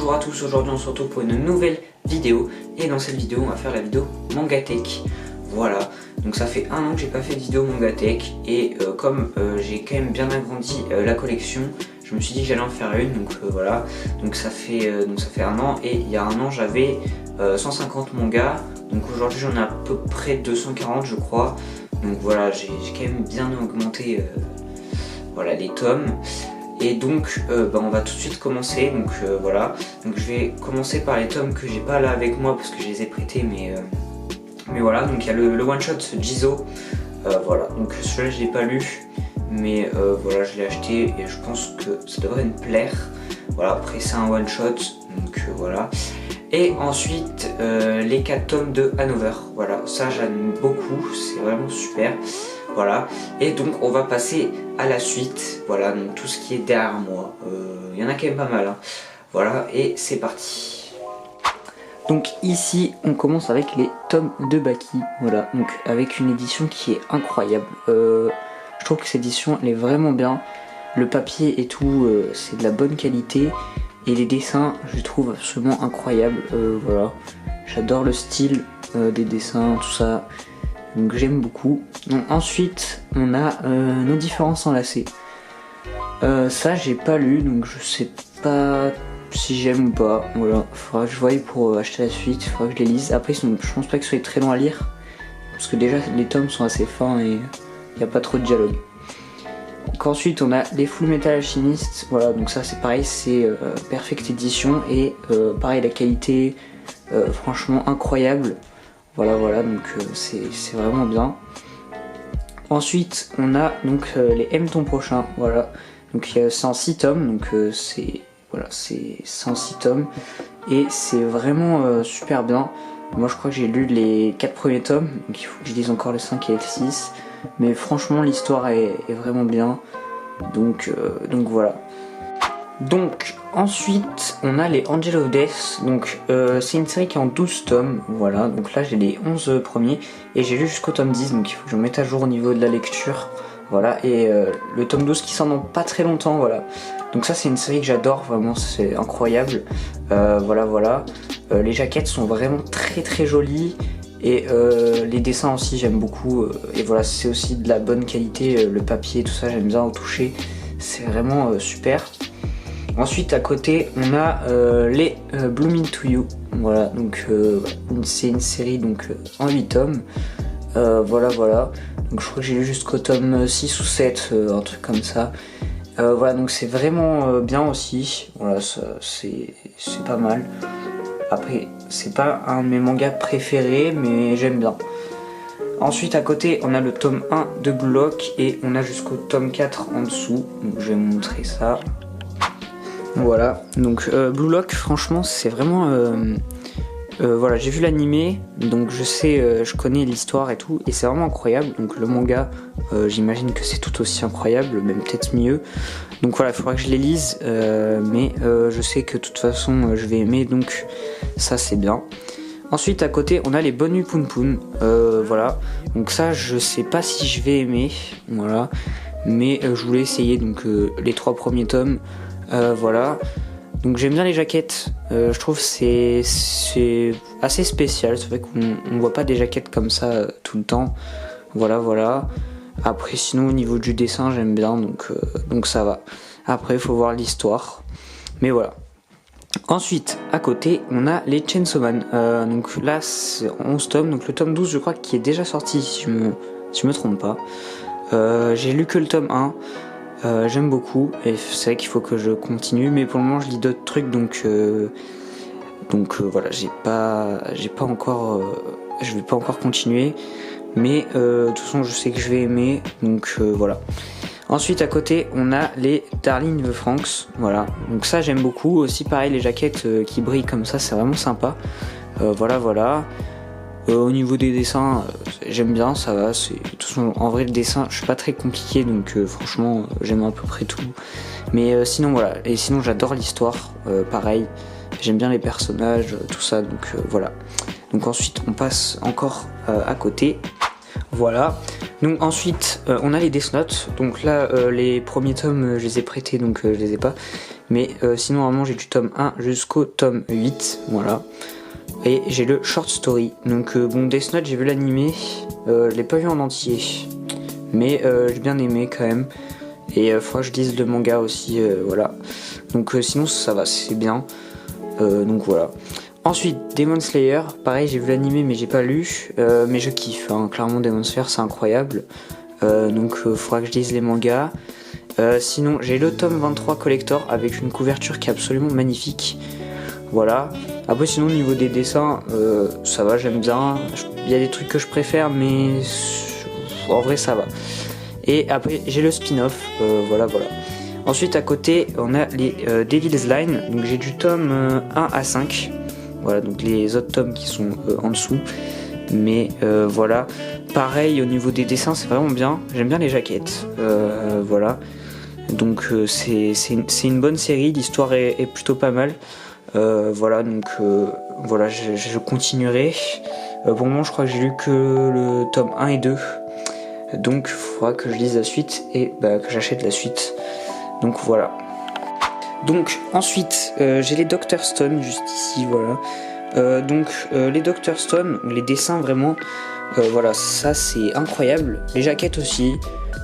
Bonjour à tous, aujourd'hui on se retrouve pour une nouvelle vidéo. Et dans cette vidéo on va faire la vidéo Mangatech. Voilà, donc ça fait un an que j'ai pas fait de vidéo Mangatech. Et comme j'ai quand même bien agrandi la collection, je me suis dit que j'allais en faire une. Donc voilà, donc ça fait un an. Et il y a un an j'avais 150 mangas. Donc aujourd'hui j'en ai à peu près 240 je crois. Donc voilà, j'ai quand même bien augmenté voilà, les tomes. Et donc on va tout de suite commencer. Donc voilà, donc je vais commencer par les tomes que j'ai pas là avec moi parce que je les ai prêtés, mais voilà. Donc il y a le one shot Jizo, voilà, donc celui-là je l'ai pas lu, mais voilà, je l'ai acheté et je pense que ça devrait me plaire. Voilà, après c'est un one shot, donc voilà. Et ensuite les 4 tomes de Hanover, voilà, ça j'aime beaucoup, c'est vraiment super. Voilà, et donc on va passer à la suite. Voilà, donc tout ce qui est derrière moi, il y en a quand même pas mal, hein. Voilà, et c'est parti. Donc ici on commence avec les tomes de Baki. Voilà, donc avec une édition qui est incroyable. Je trouve que cette édition elle est vraiment bien. Le papier et tout, c'est de la bonne qualité. Et les dessins, je les trouve absolument incroyables. Voilà, j'adore le style des dessins, tout ça. Donc j'aime beaucoup. Donc, ensuite on a nos différences enlacées. Ça j'ai pas lu, donc je sais pas si j'aime ou pas. Voilà, faudra que je voie pour acheter la suite, faudra que je les lise. Après je pense pas que ce soit très long à lire, parce que déjà les tomes sont assez fins et il n'y a pas trop de dialogue. Donc ensuite on a les Full Metal Alchemist. Voilà, donc ça c'est pareil, c'est Perfect Edition et pareil la qualité franchement incroyable. Voilà, donc c'est vraiment bien. Ensuite on a donc les M ton prochain, voilà. Donc c'est en 6 tomes, donc c'est 106 tomes. Et c'est vraiment super bien. Moi je crois que j'ai lu les 4 premiers tomes, donc il faut que je lise encore le 5 et le 6. Mais franchement l'histoire est vraiment bien. Donc voilà. Donc ensuite on a les Angel of Death. Donc c'est une série qui est en 12 tomes. Voilà, donc là j'ai les 11 premiers et j'ai lu jusqu'au tome 10, donc il faut que je me mette à jour au niveau de la lecture. Voilà, et le tome 12 qui sort dans pas très longtemps. Voilà, donc ça c'est une série que j'adore, vraiment c'est incroyable. Voilà. Les jaquettes sont vraiment très jolies. Et les dessins aussi j'aime beaucoup. Et voilà, c'est aussi de la bonne qualité. Le papier, tout ça j'aime bien au toucher. C'est vraiment super. Ensuite à côté on a les Blooming to You. Voilà, donc c'est une série donc en 8 tomes. Voilà. Donc je crois que j'ai lu jusqu'au tome 6 ou 7, un truc comme ça. Voilà, donc c'est vraiment bien aussi. Voilà, c'est pas mal. Après c'est pas un de mes mangas préférés, mais j'aime bien. Ensuite à côté on a le tome 1 de Blue Lock et on a jusqu'au tome 4 en dessous. Donc je vais vous montrer ça. Voilà, donc Blue Lock franchement c'est vraiment voilà, j'ai vu l'animé, donc je sais, je connais l'histoire et tout, et c'est vraiment incroyable. Donc le manga, j'imagine que c'est tout aussi incroyable, même peut-être mieux. Donc voilà, il faudra que je les lise, mais je sais que de toute façon je vais aimer, donc ça c'est bien. Ensuite à côté on a les Bonu Poon Poon, voilà, donc ça je sais pas si je vais aimer, voilà, mais je voulais essayer donc les 3 premiers tomes. Voilà, donc j'aime bien les jaquettes. Je trouve c'est assez spécial. C'est vrai qu'on voit pas des jaquettes comme ça tout le temps. Voilà. Après sinon au niveau du dessin j'aime bien, donc ça va. Après il faut voir l'histoire, mais voilà. Ensuite à côté on a les Chainsaw Man. Donc là c'est 11 tomes. Donc le tome 12 je crois qu'il est déjà sorti si je me trompe pas. J'ai lu que le tome 1. J'aime beaucoup et c'est vrai qu'il faut que je continue, mais pour le moment je lis d'autres trucs, donc voilà, j'ai pas encore je vais pas encore continuer, mais de toute façon je sais que je vais aimer, donc voilà. Ensuite à côté on a les Darling the Franxx, voilà, donc ça j'aime beaucoup aussi, pareil les jaquettes qui brillent comme ça c'est vraiment sympa. Voilà. Au niveau des dessins, j'aime bien, ça va. De toute façon, en vrai, le dessin, je suis pas très compliqué, donc franchement, j'aime à peu près tout. Mais sinon, voilà. Et sinon, j'adore l'histoire, pareil. J'aime bien les personnages, tout ça, donc voilà. Donc ensuite, on passe encore à côté. Voilà. Donc ensuite, on a les Death Note. Donc là, les premiers tomes, je les ai prêtés, donc je les ai pas. Mais sinon normalement j'ai du tome 1 jusqu'au tome 8, voilà. Et j'ai le short story. Donc bon, Death Note j'ai vu l'animé, je l'ai pas vu en entier, mais j'ai bien aimé quand même. Et faudra que je lise le manga aussi, voilà. Donc sinon ça va, c'est bien. Donc voilà. Ensuite, Demon Slayer, pareil j'ai vu l'animé mais j'ai pas lu, mais je kiffe, hein. Clairement Demon Slayer c'est incroyable. Donc faudra que je lise les mangas. Sinon j'ai le tome 23 collector avec une couverture qui est absolument magnifique. Voilà. Après sinon au niveau des dessins, ça va, j'aime bien. Il y a des trucs que je préfère mais en vrai ça va. Et après j'ai le spin-off, voilà. Ensuite à côté on a les Devil's Line, donc j'ai du tome 1 à 5. Voilà, donc les autres tomes qui sont en dessous. Mais voilà, pareil au niveau des dessins c'est vraiment bien. J'aime bien les jaquettes, voilà. Donc c'est une bonne série, l'histoire est plutôt pas mal. Voilà, donc voilà, je continuerai. Pour le moment je crois que j'ai lu que le tome 1 et 2. Donc il faudra que je lise la suite et que j'achète la suite. Donc voilà. Donc ensuite j'ai les Dr Stone juste ici, voilà. Donc les Dr Stone, les dessins vraiment, voilà, ça c'est incroyable. Les jaquettes aussi,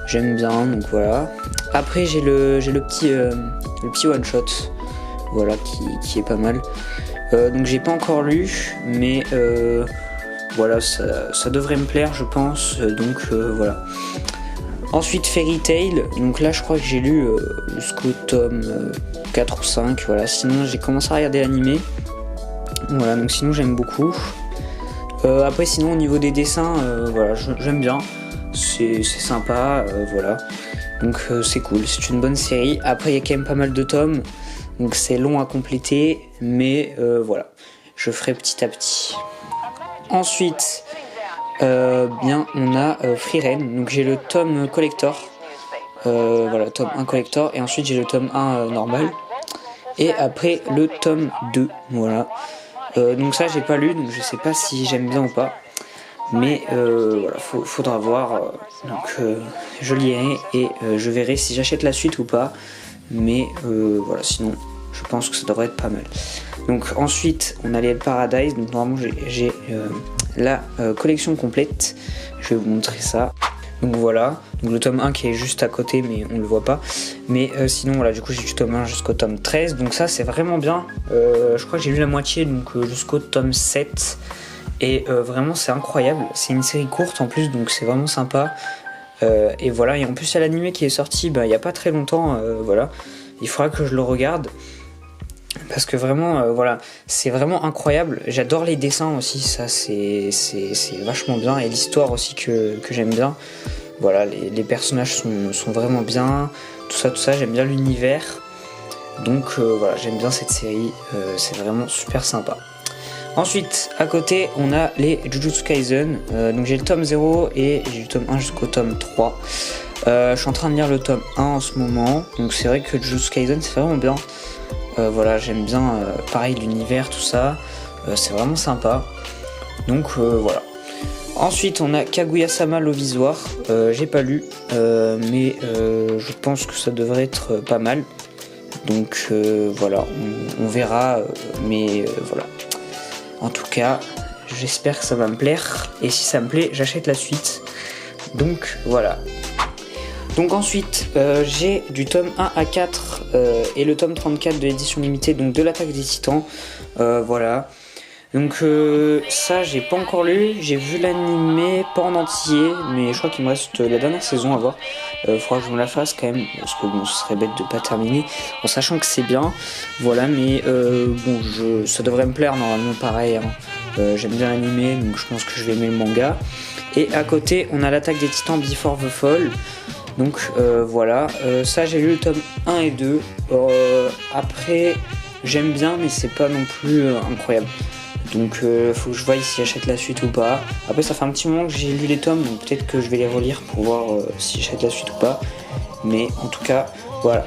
j'aime bien, donc voilà. Après j'ai le petit one shot, voilà, qui est pas mal. Donc j'ai pas encore lu, mais voilà, ça devrait me plaire je pense, donc voilà. Ensuite Fairy Tail, donc là je crois que j'ai lu jusqu'au tome 4 ou 5, voilà. Sinon j'ai commencé à regarder l'animé, voilà, donc sinon j'aime beaucoup. Après sinon au niveau des dessins, voilà, j'aime bien, c'est sympa, voilà. Donc c'est cool, c'est une bonne série. Après il y a quand même pas mal de tomes, donc c'est long à compléter, mais voilà, je ferai petit à petit. Ensuite bien on a Frieren, donc j'ai le tome collector, voilà, tome 1 collector, et ensuite j'ai le tome 1 normal, et après le tome 2, voilà. Donc ça j'ai pas lu, donc je sais pas si j'aime bien ou pas, mais voilà, faudra voir, donc je lirai et je verrai si j'achète la suite ou pas, mais voilà, sinon je pense que ça devrait être pas mal. Donc ensuite on a les Paradise, donc normalement j'ai la collection complète, je vais vous montrer ça. Donc voilà, donc le tome 1 qui est juste à côté mais on le voit pas, mais sinon voilà, du coup j'ai du tome 1 jusqu'au tome 13, donc ça c'est vraiment bien. Je crois que j'ai lu la moitié, donc jusqu'au tome 7, et vraiment c'est incroyable, c'est une série courte en plus, donc c'est vraiment sympa. Et voilà, et en plus il y a l'animé qui est sorti il y a pas très longtemps, voilà, il faudra que je le regarde. Parce que vraiment, voilà, c'est vraiment incroyable. J'adore les dessins aussi, ça c'est vachement bien. Et l'histoire aussi que j'aime bien. Voilà, les personnages sont vraiment bien. Tout ça, j'aime bien l'univers. Donc voilà, j'aime bien cette série. C'est vraiment super sympa. Ensuite, à côté, on a les Jujutsu Kaisen. Donc j'ai le tome 0 et j'ai du tome 1 jusqu'au tome 3. Je suis en train de lire le tome 1 en ce moment. Donc c'est vrai que Jujutsu Kaisen, c'est vraiment bien. Voilà, j'aime bien pareil l'univers, tout ça, c'est vraiment sympa. Donc voilà. Ensuite on a Kaguya-sama Lovisoir, j'ai pas lu, mais je pense que ça devrait être pas mal. Donc voilà, on verra, mais voilà. En tout cas, j'espère que ça va me plaire, et si ça me plaît, j'achète la suite. Donc voilà. Donc ensuite j'ai du tome 1 à 4 et le tome 34 de l'édition limitée, donc de l'Attaque des Titans, voilà. Donc ça j'ai pas encore lu, j'ai vu l'animé pas en entier, mais je crois qu'il me reste la dernière saison à voir. Faudra que je me la fasse quand même, parce que bon, ce serait bête de pas terminer en sachant que c'est bien, voilà. Mais bon, ça devrait me plaire normalement, pareil, hein. J'aime bien l'animé, donc je pense que je vais aimer le manga. Et à côté on a l'Attaque des Titans Before the Fall. Donc voilà, ça j'ai lu le tome 1 et 2, après j'aime bien mais c'est pas non plus incroyable, donc faut que je voie si j'achète la suite ou pas. Après ça fait un petit moment que j'ai lu les tomes, donc peut-être que je vais les relire pour voir si j'achète la suite ou pas, mais en tout cas voilà.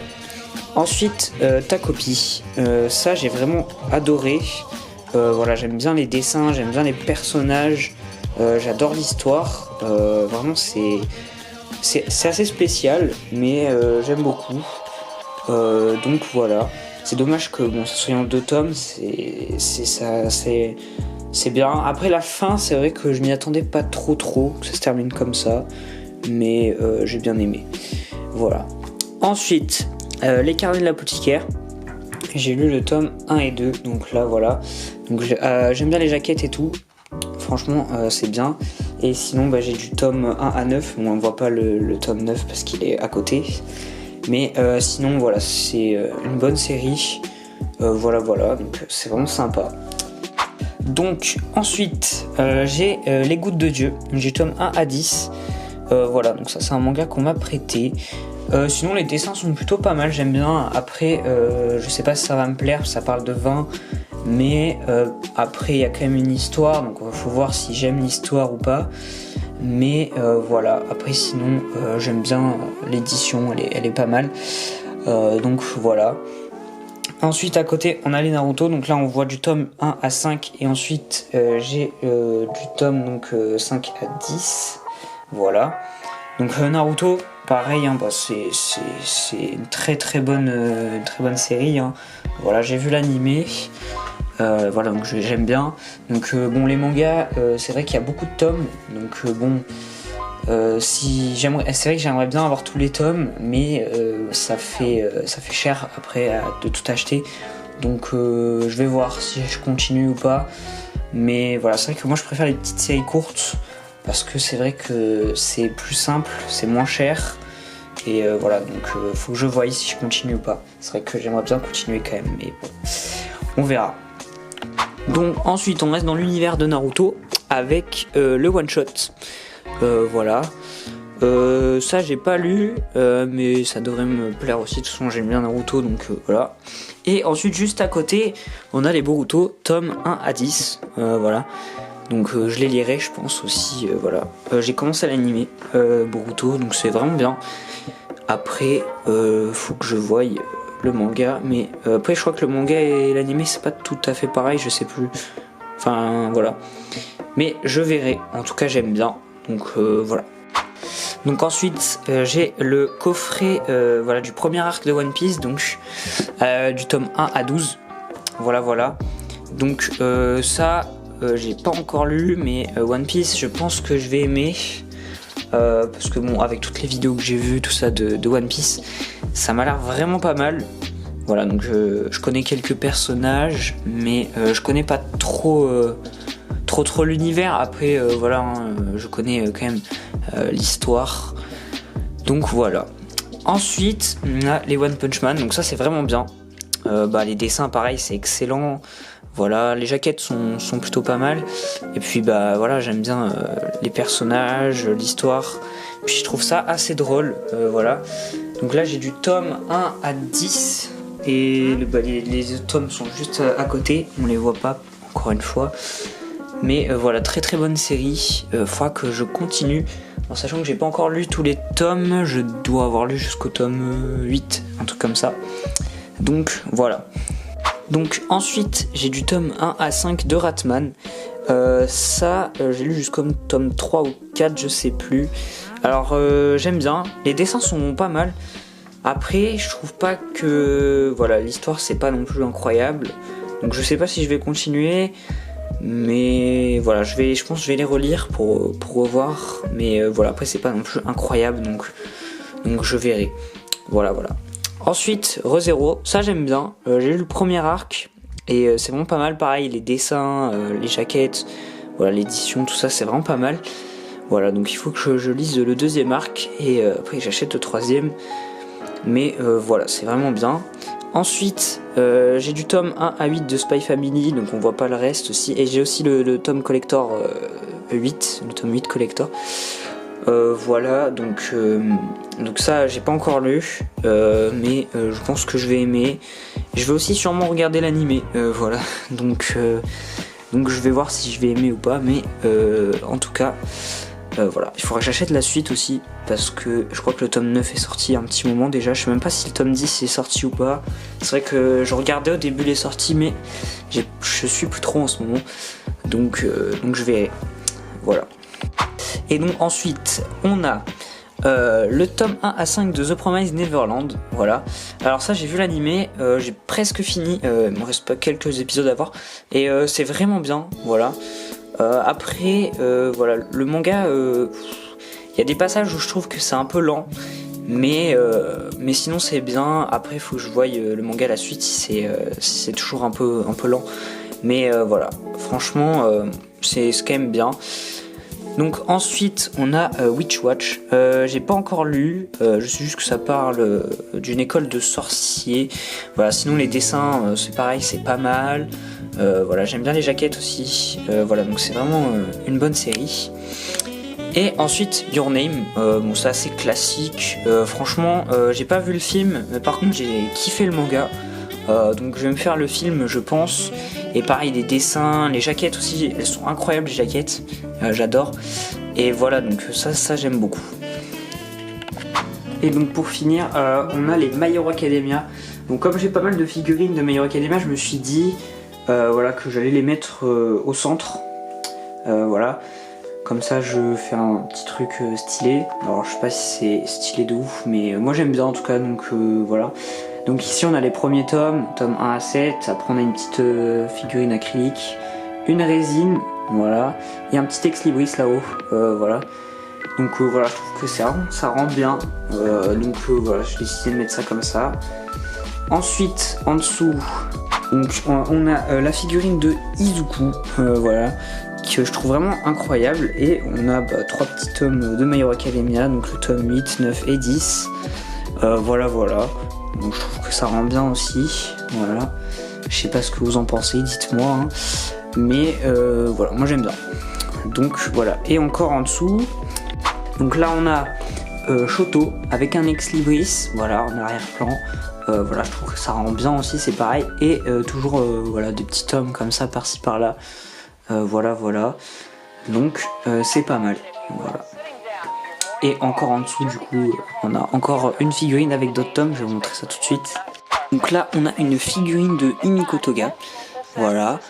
Ensuite Ta Copie, ça j'ai vraiment adoré, voilà, j'aime bien les dessins, j'aime bien les personnages, j'adore l'histoire, vraiment c'est assez spécial, mais j'aime beaucoup. Donc voilà. C'est dommage que bon, ça soit en 2 tomes, c'est bien. Après la fin, c'est vrai que je m'y attendais pas trop que ça se termine comme ça, mais j'ai bien aimé. Voilà. Ensuite, les carnets de l'apothicaire. J'ai lu le tome 1 et 2, donc là voilà. Donc j'aime bien les jaquettes et tout. Franchement, c'est bien. Et sinon, j'ai du tome 1 à 9. Bon, on ne voit pas le tome 9 parce qu'il est à côté. Mais sinon, voilà, c'est une bonne série. Voilà, donc c'est vraiment sympa. Donc, ensuite, j'ai Les Gouttes de Dieu. J'ai tome 1 à 10. Voilà, donc ça, c'est un manga qu'on m'a prêté. Sinon, les dessins sont plutôt pas mal, j'aime bien. Après, je sais pas si ça va me plaire, ça parle de vin. Mais après, il y a quand même une histoire, donc il faut voir si j'aime l'histoire ou pas. Mais voilà, après sinon, j'aime bien l'édition, elle est pas mal. Donc voilà. Ensuite, à côté, on a les Naruto. Donc là, on voit du tome 1 à 5. Et ensuite, j'ai du tome 5 à 10. Voilà. Donc Naruto, pareil, hein, c'est une très bonne série. Hein. Voilà, j'ai vu l'animé. Voilà, donc j'aime bien. Donc bon, les mangas, c'est vrai qu'il y a beaucoup de tomes. Donc bon, c'est vrai que j'aimerais bien avoir tous les tomes, mais ça fait cher après de tout acheter. Donc je vais voir si je continue ou pas. Mais voilà, c'est vrai que moi je préfère les petites séries courtes parce que c'est vrai que c'est plus simple, c'est moins cher. Et voilà, donc faut que je voie si je continue ou pas. C'est vrai que j'aimerais bien continuer quand même, mais bon, on verra. Donc ensuite on reste dans l'univers de Naruto avec le one shot. Voilà. Ça j'ai pas lu, mais ça devrait me plaire aussi. De toute façon j'aime bien Naruto, donc voilà. Et ensuite juste à côté on a les Boruto tome 1 à 10. Voilà. Donc je les lirai je pense aussi. Voilà. J'ai commencé à l'animer Boruto, donc c'est vraiment bien. Après faut que je voie le manga, mais après je crois que le manga et l'animé c'est pas tout à fait pareil, je sais plus. Enfin voilà. Mais je verrai. En tout cas j'aime bien. Donc voilà. Donc ensuite j'ai le coffret voilà, du premier arc de One Piece, donc du tome 1 à 12. Voilà. Donc ça j'ai pas encore lu, mais One Piece je pense que je vais aimer. Parce que bon, avec toutes les vidéos que j'ai vues, tout ça de One Piece, ça m'a l'air vraiment pas mal. Voilà, donc je connais quelques personnages, mais je connais pas trop l'univers. Après voilà, hein, je connais quand même l'histoire. Donc voilà. Ensuite, on a les One Punch Man, donc ça c'est vraiment bien. Les dessins pareil, c'est excellent. Voilà, les jaquettes sont plutôt pas mal. Et puis voilà, j'aime bien les personnages, l'histoire. Puis je trouve ça assez drôle. Voilà. Donc là j'ai du tome 1 à 10. Et les autres tomes sont juste à côté. On les voit pas encore une fois. Mais voilà, très bonne série. Faudra que je continue. En sachant que j'ai pas encore lu tous les tomes. Je dois avoir lu jusqu'au tome 8. Un truc comme ça. Donc voilà. Donc ensuite j'ai du tome 1 à 5 de Ratman. J'ai lu jusqu'au tome 3 ou 4, je sais plus. Alors j'aime bien, les dessins sont pas mal. Après je trouve pas que voilà, l'histoire c'est pas non plus incroyable. Donc je sais pas si je vais continuer. Mais voilà, je pense que je vais les relire pour revoir. Mais voilà, après c'est pas non plus incroyable, donc je verrai. Voilà. Ensuite, ReZero, ça j'aime bien. J'ai lu le premier arc et c'est vraiment pas mal. Pareil, les dessins, les jaquettes, voilà, l'édition, tout ça, c'est vraiment pas mal. Voilà, donc il faut que je lise le deuxième arc et après j'achète le troisième. Mais voilà, c'est vraiment bien. Ensuite, j'ai du tome 1 à 8 de Spy Family, donc on voit pas le reste aussi. Et j'ai aussi le tome collector 8, le tome 8 collector. Voilà, donc ça j'ai pas encore lu, mais je pense que je vais aimer. Je vais aussi sûrement regarder l'animé, voilà, donc je vais voir si je vais aimer ou pas, mais en tout cas, voilà, il faudra que j'achète la suite aussi, parce que je crois que le tome 9 est sorti un petit moment déjà, je sais même pas si le tome 10 est sorti ou pas. C'est vrai que je regardais au début les sorties, mais je suis plus trop en ce moment, donc je vais, voilà. Et donc ensuite on a le tome 1 à 5 de The Promised Neverland, voilà. Alors ça j'ai vu l'animé, j'ai presque fini, il me reste pas quelques épisodes à voir, et c'est vraiment bien, voilà. Après, voilà, le manga, il y a des passages où je trouve que c'est un peu lent, mais sinon c'est bien. Après il faut que je voie le manga à la suite si c'est toujours un peu lent, mais voilà, franchement c'est quand même bien. Donc ensuite on a Witch Watch, j'ai pas encore lu, je sais juste que ça parle d'une école de sorciers, voilà. Sinon les dessins c'est pareil, c'est pas mal, voilà, j'aime bien les jaquettes aussi, voilà, donc c'est vraiment une bonne série. Et ensuite Your Name, bon ça c'est classique, franchement j'ai pas vu le film, mais par contre j'ai kiffé le manga, donc je vais me faire le film je pense. Et pareil, les dessins, les jaquettes aussi, elles sont incroyables les jaquettes, j'adore. Et voilà, donc ça j'aime beaucoup. Et donc pour finir, on a les My Hero Academia. Donc comme j'ai pas mal de figurines de My Hero Academia, je me suis dit voilà, que j'allais les mettre au centre. Voilà, comme ça je fais un petit truc stylé. Alors je sais pas si c'est stylé de ouf, mais moi j'aime bien en tout cas, donc voilà. Donc ici on a les premiers tomes, tome 1 à 7, après on a une petite figurine acrylique, une résine, voilà, et un petit ex-libris là-haut, voilà. Donc voilà, je trouve que ça rend bien, donc voilà, j'ai décidé de mettre ça comme ça. Ensuite, en dessous, donc, on a la figurine de Izuku, voilà, que je trouve vraiment incroyable, et on a 3 petits tomes de My Hero Academia, donc le tome 8, 9 et 10, voilà. Donc je trouve que ça rend bien aussi, voilà. Je sais pas ce que vous en pensez, dites-moi, hein. Mais voilà, moi j'aime bien. Donc voilà, et encore en dessous, donc là on a Shoto avec un ex-libris, voilà, en arrière-plan. Voilà, je trouve que ça rend bien aussi, c'est pareil. Et toujours voilà, des petits tomes comme ça par-ci par-là, voilà. Donc c'est pas mal, voilà. Et encore en dessous, du coup, on a encore une figurine avec d'autres tomes, je vais vous montrer ça tout de suite. Donc là, on a une figurine de Himiko Toga, voilà,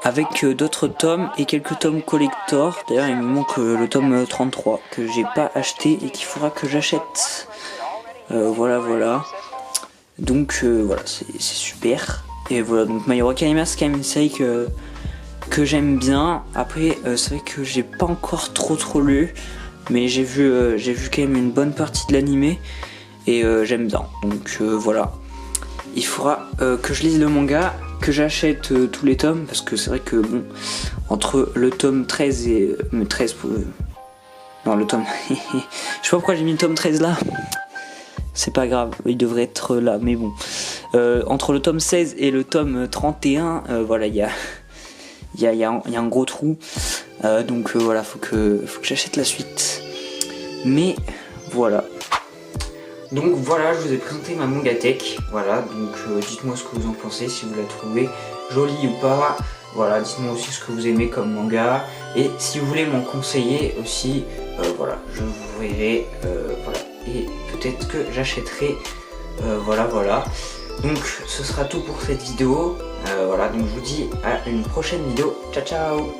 avec d'autres tomes et quelques tomes collector. D'ailleurs, il me manque le tome 33 que j'ai pas acheté et qu'il faudra que j'achète. Voilà. Donc voilà, c'est super. Et voilà, donc My Hero Academia, c'est quand même une série que j'aime bien. Après, c'est vrai que j'ai pas encore trop lu. Mais j'ai vu quand même une bonne partie de l'animé et j'aime bien. Donc voilà, il faudra que je lise le manga, que j'achète tous les tomes, parce que c'est vrai que bon, entre le tome 13 et... non, le tome... je sais pas pourquoi j'ai mis le tome 13 là. C'est pas grave, il devrait être là, mais bon. Entre le tome 16 et le tome 31, voilà, il y a un gros trou. Donc voilà, faut que j'achète la suite. Mais voilà. Donc voilà, je vous ai présenté ma mangatech. Voilà, donc dites-moi ce que vous en pensez, si vous la trouvez jolie ou pas. Voilà, dites-moi aussi ce que vous aimez comme manga. Et si vous voulez m'en conseiller aussi, voilà, je vous verrai. Voilà. Et peut-être que j'achèterai. Voilà. Donc ce sera tout pour cette vidéo. Voilà, donc je vous dis à une prochaine vidéo. Ciao.